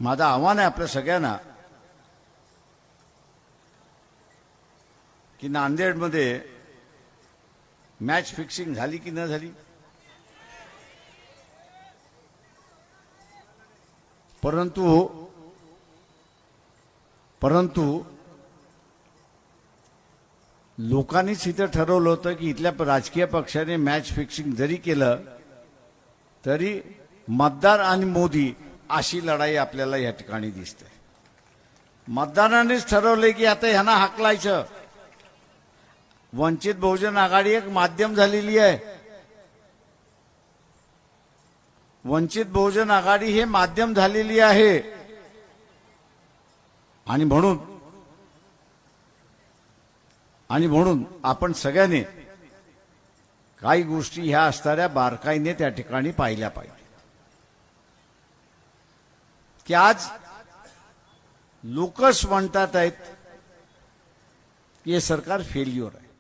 माझं आव्हान आहे आपल्या सगळ्यांना की नांदेडमध्ये मॅच फिक्सिंग झाली की न झाली, परंतु लोकांनीच इथं ठरवलं होतं की इथल्या राजकीय पक्षाने मॅच फिक्सिंग जरी केलं तरी मतदार आणि मोदी अशी लढाई आपल्याला या ठिकाणी दिसते. मतदारांनीच ठरवले की आता ह्यांना हाकलायचं. वंचित बहुजन आघाडी एक माध्यम झालेली आहे. वंचित बहुजन आघाडी हे माध्यम झालेली आहे आणि म्हणून आपण सगळ्यांनी काही गोष्टी ह्या असणाऱ्या बारकाईने त्या ठिकाणी पाहिल्या पाहिजे की आज लोकच म्हणतात आहेत की हे सरकार फेल्युअर आहे.